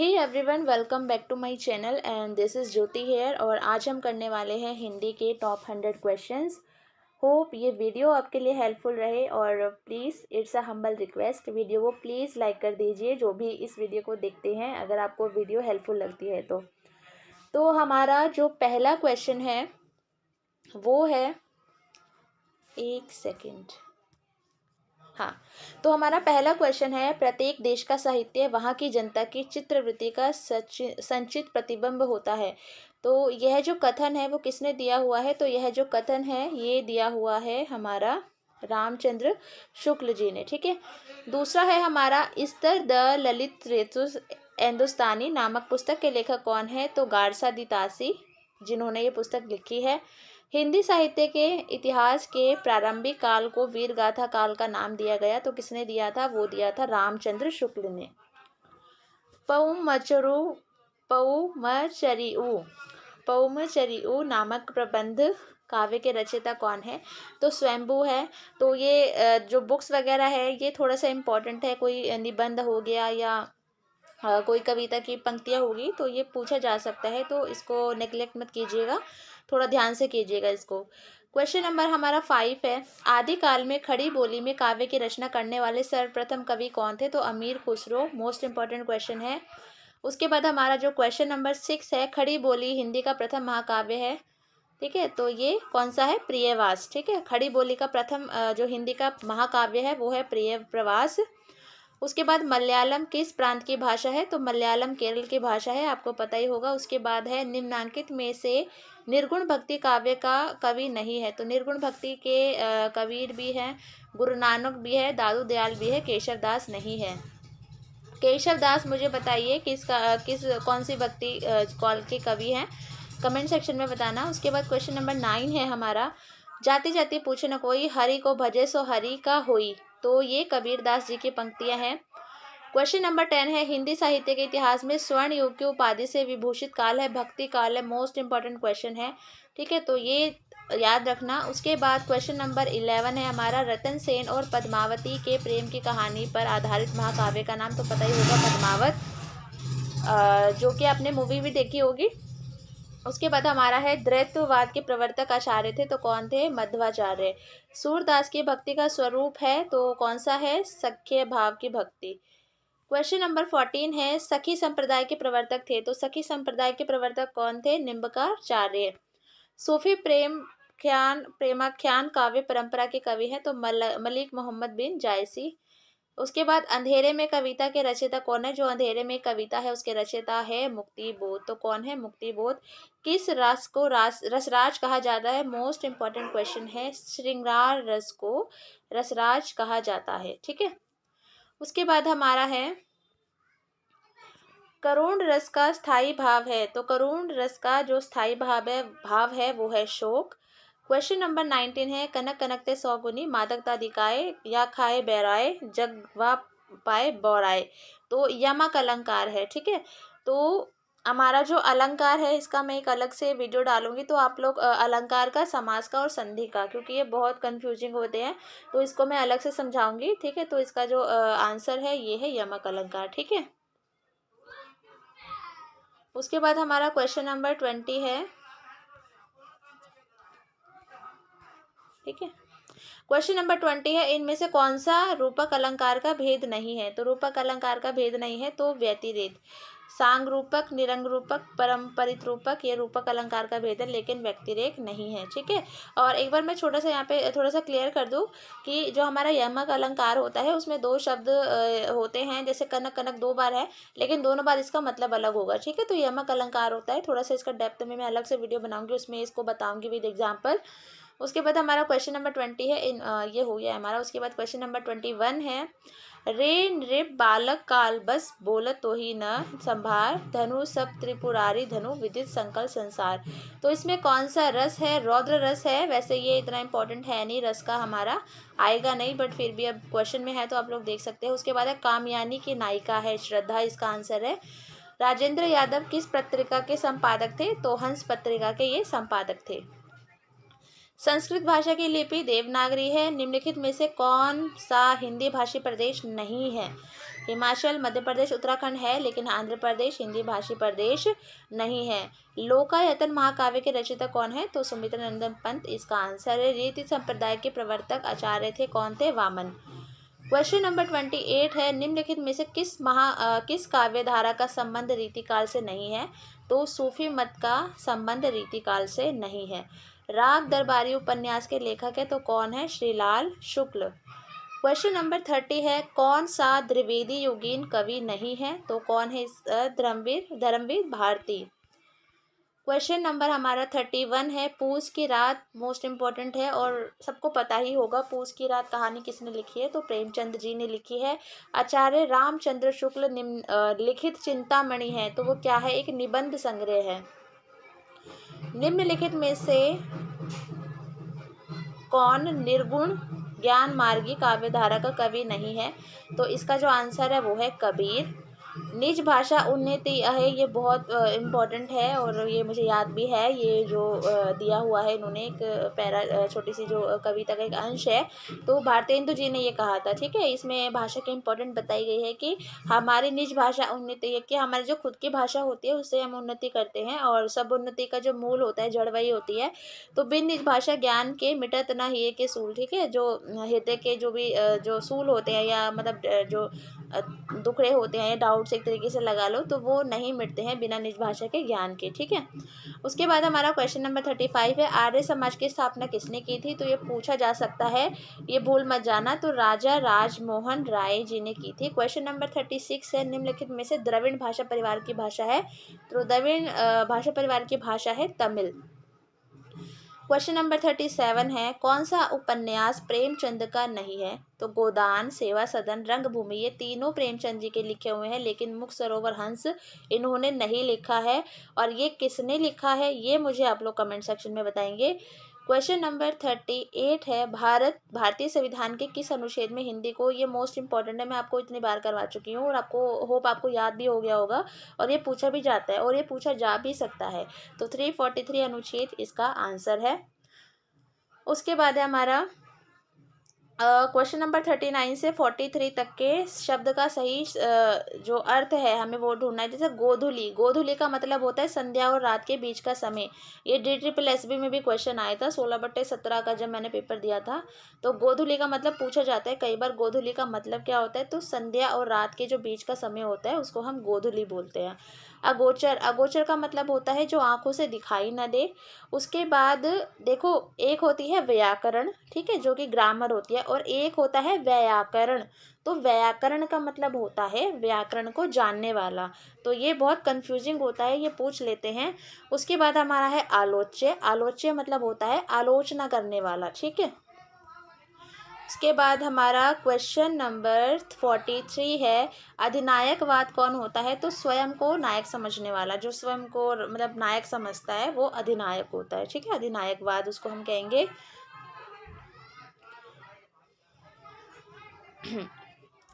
Hey everyone, welcome back to my channel and this is Jyoti here. और आज हम करने वाले हैं हिंदी के टॉप 100 क्वेश्चंस। होप ये वीडियो आपके लिए हेल्पफुल रहे और please it's a humble request, video को प्लीज़ लाइक कर दीजिए जो भी इस वीडियो को देखते हैं, अगर आपको वीडियो हेल्पफुल लगती है तो हमारा जो पहला क्वेश्चन है वो है, एक सेकेंड। हाँ, तो हमारा पहला क्वेश्चन है, प्रत्येक देश का साहित्य वहाँ की जनता की चित्रवृत्ति का संचित प्रतिबिंब होता है। तो यह जो कथन है वो किसने दिया हुआ है? तो यह जो कथन है ये दिया हुआ है हमारा रामचंद्र शुक्ल जी ने। ठीक है। दूसरा है हमारा, स्तर द ललित ऋतु हिंदुस्तानी नामक पुस्तक के लेखक कौन है? तो गारसा दी तासी, जिन्होंने ये पुस्तक लिखी है। हिंदी साहित्य के इतिहास के प्रारंभिक काल को वीर गाथा काल का नाम दिया गया, तो किसने दिया था? वो दिया था रामचंद्र शुक्ल ने। पौमचरिऊ नामक प्रबंध काव्य के रचयिता कौन है? तो स्वयंभू है। तो ये जो बुक्स वगैरह है ये थोड़ा सा इम्पोर्टेंट है, कोई निबंध हो गया या कोई कविता की पंक्तियाँ होगी तो ये पूछा जा सकता है, तो इसको नेग्लेक्ट मत कीजिएगा, थोड़ा ध्यान से कीजिएगा इसको। क्वेश्चन नंबर हमारा 5 है, आदिकाल में खड़ी बोली में काव्य की रचना करने वाले सर्वप्रथम कवि कौन थे? तो अमीर खुसरो, मोस्ट इंपॉर्टेंट क्वेश्चन है। उसके बाद हमारा जो क्वेश्चन नंबर 6 है, खड़ी बोली हिंदी का प्रथम महाकाव्य है। ठीक है, तो ये कौन सा है? प्रियवास। ठीक है, खड़ी बोली का प्रथम जो हिंदी का महाकाव्य है वो है प्रियवास। उसके बाद मलयालम किस प्रांत की भाषा है? तो मलयालम केरल की भाषा है, आपको पता ही होगा। उसके बाद है, निम्नांकित में से निर्गुण भक्ति काव्य का कवि नहीं है। तो निर्गुण भक्ति के कबीर भी हैं, गुरु नानक भी है, दादू दयाल भी है, केशव दास नहीं है। केशव दास मुझे बताइए किस कौन सी भक्ति कौल के कवि हैं, कमेंट सेक्शन में बताना। उसके बाद क्वेश्चन नंबर 9 है हमारा, जाति जाति पूछे न कोई, हरि को भजे सो हरि का होई। तो ये कबीरदास जी की पंक्तियां हैं। क्वेश्चन नंबर 10 है, हिंदी साहित्य के इतिहास में स्वर्ण युग की उपाधि से विभूषित काल है भक्ति काल है, मोस्ट इंपॉर्टेंट क्वेश्चन है। ठीक है, तो ये याद रखना। उसके बाद क्वेश्चन नंबर 11 है हमारा, रतन सेन और पद्मावती के प्रेम की कहानी पर आधारित महाकाव्य का नाम? तो पता ही होगा पद्मावत, जो कि आपने मूवी भी देखी होगी। उसके बाद हमारा है, द्वैतवाद के प्रवर्तक आचार्य थे, तो कौन थे? मध्वाचार्य। सूरदास की भक्ति का स्वरूप है तो कौन सा है? सख्य भाव की भक्ति। क्वेश्चन नंबर 14 है, सखी संप्रदाय के प्रवर्तक थे, तो सखी संप्रदाय के प्रवर्तक कौन थे? निम्बकाचार्य। सूफी प्रेमाख्यान काव्य परंपरा के कवि हैं, तो मलिक मोहम्मद बिन जायसी। उसके बाद अंधेरे में कविता के रचयिता कौन है? जो अंधेरे में कविता है उसके रचयिता है मुक्ति बोध। तो कौन है? मुक्ति बोध। किस रस को रसराज कहा जाता है? मोस्ट इंपॉर्टेंट क्वेश्चन है, श्रृंगार रस को रसराज कहा जाता है। ठीक है, उसके बाद हमारा है, करुण रस का स्थायी भाव है, तो करुण रस का जो स्थायी भाव है वो है शोक। क्वेश्चन नंबर 19 है, कनक कनकते सौगुनी मादकता दिखाए या खाए बैराए जगवा पाए बौराए। तो यमक अलंकार है। ठीक है, तो हमारा जो अलंकार है इसका मैं एक अलग से वीडियो डालूंगी, तो आप लोग अलंकार का, समास का और संधि का, क्योंकि ये बहुत कंफ्यूजिंग होते हैं, तो इसको मैं अलग से समझाऊंगी। ठीक है, तो इसका जो आंसर है ये है यमक अलंकार। ठीक है, उसके बाद हमारा क्वेश्चन नंबर 20 है। ठीक है, क्वेश्चन नंबर 20 है, इनमें से कौन सा रूपक अलंकार का भेद नहीं है? तो रूपक अलंकार का भेद नहीं है तो व्यतिरेक, सांग रूपक, निरंग रूपक, परम्परित रूपक, ये रूपक अलंकार का भेद है लेकिन व्यतिरेक नहीं है। ठीक है, और एक बार मैं छोटा सा यहाँ पे थोड़ा सा क्लियर कर दूँ कि जो हमारा यमक अलंकार होता है उसमें दो शब्द होते हैं, जैसे कनक कनक 2 बार है लेकिन दोनों बार इसका मतलब अलग होगा। ठीक है, तो यमक अलंकार होता है, थोड़ा सा इसका डेप्थ में मैं अलग से वीडियो बनाऊंगी, उसमें इसको बताऊंगी विद एग्जाम्पल। उसके बाद हमारा क्वेश्चन नंबर 20 है, ये हो गया हमारा। उसके बाद क्वेश्चन नंबर 21 है, रे नृप बालक काल बस बोलत तो ही न संभार धनु सब त्रिपुरारी धनु विदित संकल संसार। तो इसमें कौन सा रस है? रौद्र रस है। वैसे ये इतना इंपॉर्टेंट है नहीं, रस का हमारा आएगा नहीं, बट फिर भी अब क्वेश्चन में है तो आप लोग देख सकते हैं। उसके बाद है, कामयानी की नायिका है श्रद्धा, इसका आंसर है। राजेंद्र यादव किस पत्रिका के संपादक थे? तो हंस पत्रिका के ये संपादक थे। संस्कृत भाषा की लिपि देवनागरी है। निम्नलिखित में से कौन सा हिंदी भाषी प्रदेश नहीं है? हिमाचल, मध्य प्रदेश, उत्तराखंड है, लेकिन आंध्र प्रदेश हिंदी भाषी प्रदेश नहीं है। लोकायतन महाकाव्य के रचयिता कौन है? तो सुमित्रानंदन पंत इसका आंसर है। रीति संप्रदाय के प्रवर्तक आचार्य थे, कौन थे? वामन। क्वेश्चन नंबर 28 है, निम्नलिखित में से किस काव्य धारा का संबंध रीतिकाल से नहीं है? तो सूफी मत का संबंध रीतिकाल से नहीं है। राग दरबारी उपन्यास के लेखक है, तो कौन है? श्रीलाल शुक्ल। क्वेश्चन नंबर 30 है, कौन सा द्विवेदी योगीन कवि नहीं है? तो कौन है? धर्मवीर भारती। क्वेश्चन नंबर हमारा 31 है, पूस की रात मोस्ट इम्पॉर्टेंट है और सबको पता ही होगा पूस की रात कहानी किसने लिखी है? तो प्रेमचंद जी ने लिखी है। आचार्य रामचंद्र शुक्ल लिखित चिंतामणि है, तो वो क्या है? एक निबंध संग्रह है। निम्नलिखित में से कौन निर्गुण ज्ञान मार्गी काव्यधारा का कवि नहीं है? तो इसका जो आंसर है वो है कबीर। निज भाषा उन्नति है, ये बहुत इम्पॉर्टेंट है और ये मुझे याद भी है। ये जो दिया हुआ है इन्होंने एक पैरा छोटी सी जो कविता का एक अंश है, तो भारतेंदु जी ने ये कहा था। ठीक है, इसमें भाषा की इम्पोर्टेंट बताई गई है कि हमारी निज भाषा उन्नति है, कि हमारी जो खुद की भाषा होती है उससे हम उन्नति करते हैं और सब उन्नति का जो मूल होता है, जड़ वही होती है। तो बिन निज भाषा ज्ञान के मिटत न हिये के सूल। ठीक है, जो हृदय के जो भी जो सूल होते हैं या मतलब जो दुखड़े होते हैं, डाउट्स एक तरीके से लगा लो, तो वो नहीं मिटते हैं बिना निज भाषा के ज्ञान के। ठीक है, उसके बाद हमारा क्वेश्चन नंबर 35 है, आर्य समाज की स्थापना किसने की थी? तो ये पूछा जा सकता है, ये भूल मत जाना। तो राजा राजमोहन राय जी ने की थी। क्वेश्चन नंबर 36 है, निम्नलिखित में से द्रविड़ भाषा परिवार की भाषा है? तो द्रविड़ भाषा परिवार की भाषा है तमिल। क्वेश्चन नंबर 37 है, कौन सा उपन्यास प्रेमचंद का नहीं है? तो गोदान, सेवा सदन, रंगभूमि, ये तीनों प्रेमचंद जी के लिखे हुए हैं, लेकिन मुख सरोवर हंस इन्होंने नहीं लिखा है। और ये किसने लिखा है ये मुझे आप लोग कमेंट सेक्शन में बताएंगे। क्वेश्चन नंबर 38 है, भारतीय संविधान के किस अनुच्छेद में हिंदी को, ये मोस्ट इंपॉर्टेंट है, मैं आपको इतनी बार करवा चुकी हूँ और आपको होप आपको याद भी हो गया होगा और ये पूछा भी जाता है और ये पूछा जा भी सकता है। तो 343 अनुच्छेद इसका आंसर है। उसके बाद है हमारा क्वेश्चन नंबर 39 से 43 तक के शब्द का सही जो अर्थ है हमें वो ढूंढना है। जैसे गोधूली, गोधूली का मतलब होता है संध्या और रात के बीच का समय। ये DSSB में भी क्वेश्चन आया था 16/17 का, जब मैंने पेपर दिया था। तो गोधूली का मतलब पूछा जाता है कई बार, गोधूली का मतलब क्या होता है? तो संध्या और रात के जो बीच का समय होता है उसको हम गोधूली बोलते हैं। अगोचर, अगोचर का मतलब होता है जो आंखों से दिखाई न दे। उसके बाद देखो, एक होती है व्याकरण, ठीक है, जो कि ग्रामर होती है, और एक होता है व्याकरण। तो व्याकरण का मतलब होता है व्याकरण को जानने वाला। तो ये बहुत कंफ्यूजिंग होता है, ये पूछ लेते हैं। उसके बाद हमारा है आलोच्य, आलोच्य मतलब होता है आलोचना करने वाला। ठीक है, उसके बाद हमारा क्वेश्चन नंबर 43 है, अधिनायकवाद कौन होता है? तो स्वयं को नायक समझने वाला, जो स्वयं को मतलब नायक समझता है वो अधिनायक होता है। ठीक है, अधिनायकवाद उसको हम कहेंगे।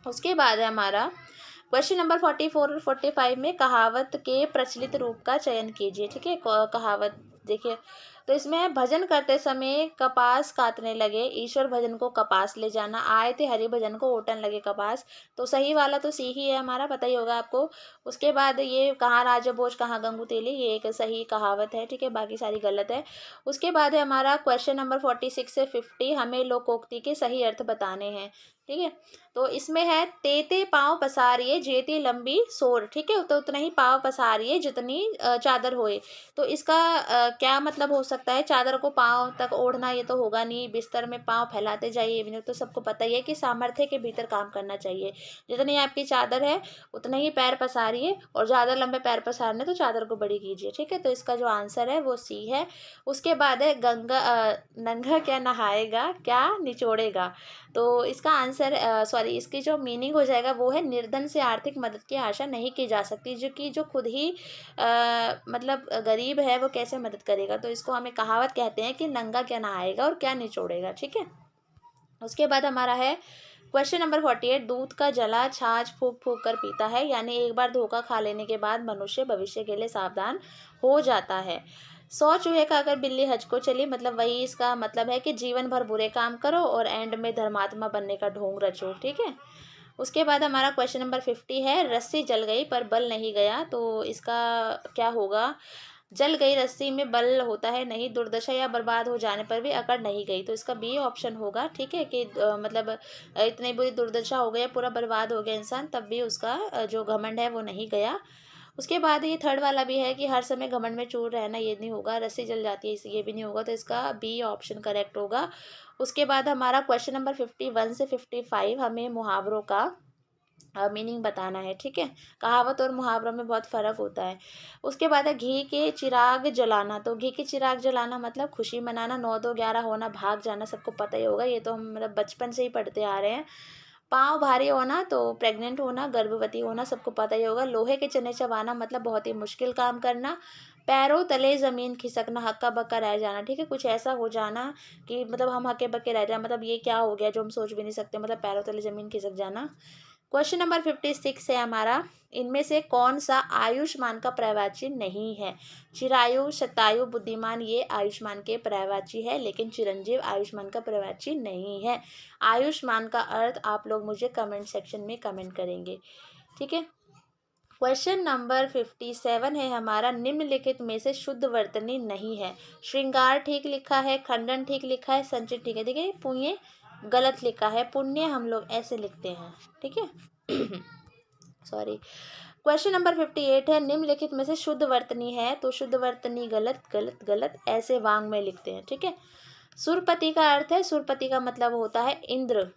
उसके बाद है हमारा क्वेश्चन नंबर 44 और 45 में कहावत के प्रचलित रूप का चयन कीजिए। ठीक है, कहावत देखिए, तो इसमें है, भजन करते समय कपास काटने लगे, ईश्वर भजन को कपास ले जाना, आए थे हरि भजन को ओटन लगे कपास। तो सही वाला तो सी ही है हमारा, पता ही होगा आपको। उसके बाद ये कहाँ राजा भोज कहाँ गंगू तेली, ये एक सही कहावत है। ठीक है, बाकी सारी गलत है। उसके बाद है हमारा क्वेश्चन नंबर 46 से 50, हमें लोकोक्ति के सही अर्थ बताने हैं। ठीक है, तो इसमें है, तेते पाँव पसारिए जेती लंबी सोर। ठीक है, तो उतना ही पाँव पसारिए जितनी चादर होए। तो इसका क्या मतलब हो सकता है? चादर को पाँव तक ओढ़ना ये तो होगा नहीं, बिस्तर में पाँव फैलाते जाइए, ये भी नहीं, तो सबको पता ही है कि सामर्थ्य के भीतर काम करना चाहिए। जितनी आपकी चादर है उतने ही पैर पसारिए, और ज़्यादा लंबे पैर पसारने तो चादर को बड़ी कीजिए। ठीक है, तो इसका जो आंसर है वो सी है। उसके बाद है नंगा क्या नहाएगा क्या निचोड़ेगा। तो इसका आंसर इसकी जो मीनिंग हो जाएगा वो है, निर्धन से आर्थिक मदद की आशा नहीं की जा सकती, जो खुद ही मतलब गरीब है वो कैसे मदद करेगा। तो इसको हमें कहावत कहते हैं कि नंगा क्या नहाएगा और क्या निचोड़ेगा। ठीक है, उसके बाद हमारा है क्वेश्चन नंबर 48, दूध का जला छाछ फूक फूक कर पीता है, यानी एक बार धोखा खा लेने के बाद मनुष्य भविष्य के लिए सावधान हो जाता है। 100 चूहे खाकर बिल्ली हज को चली, मतलब वही इसका मतलब है कि जीवन भर बुरे काम करो और एंड में धर्मात्मा बनने का ढोंग रचो। ठीक है, उसके बाद हमारा क्वेश्चन नंबर 50 है, रस्सी जल गई पर बल नहीं गया, तो इसका क्या होगा? जल गई रस्सी में बल होता है नहीं, दुर्दशा या बर्बाद हो जाने पर भी अकड़ नहीं गई, तो इसका बी ऑप्शन होगा। ठीक है कि मतलब इतनी बुरी दुर्दशा हो गई, पूरा बर्बाद हो गया इंसान, तब भी उसका जो घमंड है वो नहीं गया। उसके बाद ये थर्ड वाला भी है कि हर समय घमंड में चूर रहना, ये नहीं होगा। रस्सी जल जाती है, ये भी नहीं होगा, तो इसका बी ऑप्शन करेक्ट होगा। उसके बाद हमारा क्वेश्चन नंबर 51 से 55 हमें मुहावरों का मीनिंग बताना है। ठीक है, कहावत और मुहावरों में बहुत फ़र्क होता है। उसके बाद है घी के चिराग जलाना, तो घी के चिराग जलाना मतलब खुशी मनाना, 9 2 11 होना, भाग जाना, सबको पता ही होगा, ये तो हम मतलब बचपन से ही पढ़ते आ रहे हैं। पाँव भारी होना तो प्रेग्नेंट होना, गर्भवती होना, सबको पता ही होगा। लोहे के चने चबाना मतलब बहुत ही मुश्किल काम करना। पैरों तले ज़मीन खिसकना, हक्का बक्का रह जाना। ठीक है, कुछ ऐसा हो जाना कि मतलब हम हक्के बक्के रह जाए, मतलब ये क्या हो गया जो हम सोच भी नहीं सकते, मतलब पैरों तले ज़मीन खिसक जाना। क्वेश्चन नंबर 56 है हमारा, इनमें से कौन सा आयुष्मान का पर्यायवाची नहीं है? चिरायु, शतायु, बुद्धिमान ये आयुष्मान के पर्यायवाची है, लेकिन चिरंजीव आयुष्मान का पर्यायवाची नहीं है। आयुष्मान का अर्थ आप लोग मुझे कमेंट सेक्शन में कमेंट करेंगे। ठीक है, क्वेश्चन नंबर 57 है हमारा, निम्नलिखित में से शुद्ध वर्तनी नहीं है। श्रृंगार ठीक लिखा है, खंडन ठीक लिखा है, संचित ठीक है। देखिए पुण्य गलत लिखा है, पुण्य हम लोग ऐसे लिखते हैं। ठीक है सॉरी। क्वेश्चन नंबर 58 है, निम्नलिखित में से शुद्ध वर्तनी है, तो शुद्ध वर्तनी गलत गलत गलत ऐसे वांग में लिखते हैं। ठीक है, सुरपति का अर्थ है, सुरपति का मतलब होता है इंद्र।